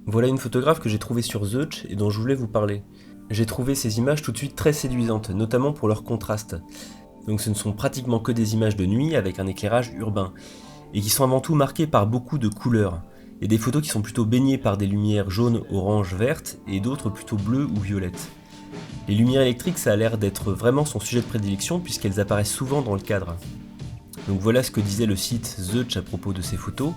Voilà une photographe que j'ai trouvée sur Zeuch et dont je voulais vous parler. J'ai trouvé ces images tout de suite très séduisantes, notamment pour leur contraste. Donc ce ne sont pratiquement que des images de nuit avec un éclairage urbain, et qui sont avant tout marquées par beaucoup de couleurs. Il y a des photos qui sont plutôt baignées par des lumières jaunes, orange, vertes, et d'autres plutôt bleues ou violettes. Les lumières électriques, ça a l'air d'être vraiment son sujet de prédilection puisqu'elles apparaissent souvent dans le cadre. Donc voilà ce que disait le site Zeuch à propos de ces photos.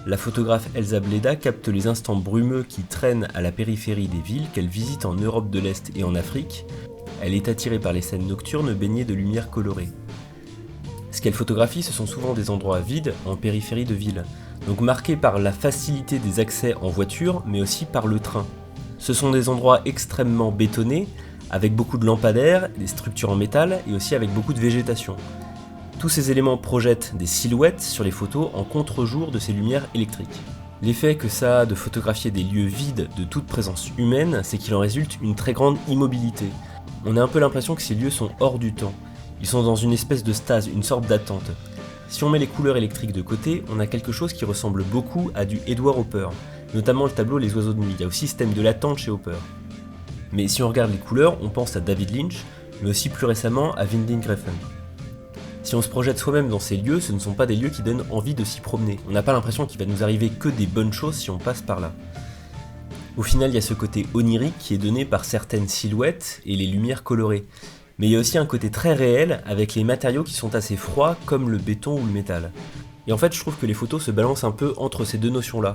La photographe Elsa Bleda capte les instants brumeux qui traînent à la périphérie des villes qu'elle visite en Europe de l'Est et en Afrique. Elle est attirée par les scènes nocturnes baignées de lumière colorée. Ce qu'elle photographie, ce sont souvent des endroits vides en périphérie de ville, donc marqués par la facilité des accès en voiture, mais aussi par le train. Ce sont des endroits extrêmement bétonnés, avec beaucoup de lampadaires, des structures en métal et aussi avec beaucoup de végétation. Tous ces éléments projettent des silhouettes sur les photos en contre-jour de ces lumières électriques. L'effet que ça a de photographier des lieux vides de toute présence humaine, c'est qu'il en résulte une très grande immobilité. On a un peu l'impression que ces lieux sont hors du temps. Ils sont dans une espèce de stase, une sorte d'attente. Si on met les couleurs électriques de côté, on a quelque chose qui ressemble beaucoup à du Edward Hopper, notamment le tableau Les Oiseaux de Nuit. Il y a aussi ce thème de l'attente chez Hopper. Mais si on regarde les couleurs, on pense à David Lynch, mais aussi plus récemment à Winding Refn. Si on se projette soi-même dans ces lieux, ce ne sont pas des lieux qui donnent envie de s'y promener. On n'a pas l'impression qu'il va nous arriver que des bonnes choses si on passe par là. Au final, il y a ce côté onirique qui est donné par certaines silhouettes et les lumières colorées. Mais il y a aussi un côté très réel avec les matériaux qui sont assez froids comme le béton ou le métal. Et en fait, je trouve que les photos se balancent un peu entre ces deux notions-là.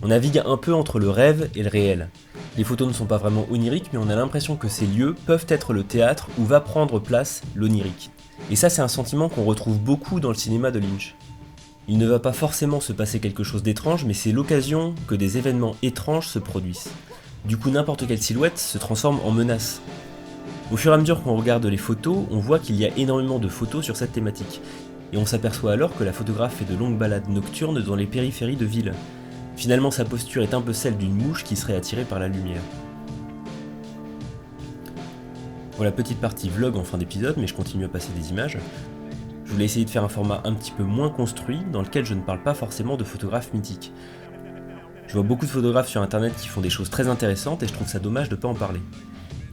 On navigue un peu entre le rêve et le réel. Les photos ne sont pas vraiment oniriques, mais on a l'impression que ces lieux peuvent être le théâtre où va prendre place l'onirique. Et ça, c'est un sentiment qu'on retrouve beaucoup dans le cinéma de Lynch. Il ne va pas forcément se passer quelque chose d'étrange, mais c'est l'occasion que des événements étranges se produisent. Du coup, n'importe quelle silhouette se transforme en menace. Au fur et à mesure qu'on regarde les photos, on voit qu'il y a énormément de photos sur cette thématique. Et on s'aperçoit alors que la photographe fait de longues balades nocturnes dans les périphéries de villes. Finalement, sa posture est un peu celle d'une mouche qui serait attirée par la lumière. Voilà, petite partie vlog en fin d'épisode, mais je continue à passer des images. Je voulais essayer de faire un format un petit peu moins construit, dans lequel je ne parle pas forcément de photographes mythiques. Je vois beaucoup de photographes sur internet qui font des choses très intéressantes et je trouve ça dommage de ne pas en parler.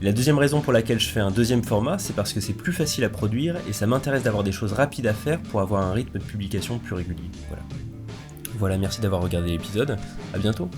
La deuxième raison pour laquelle je fais un deuxième format, c'est parce que c'est plus facile à produire et ça m'intéresse d'avoir des choses rapides à faire pour avoir un rythme de publication plus régulier. Voilà, merci d'avoir regardé l'épisode, à bientôt.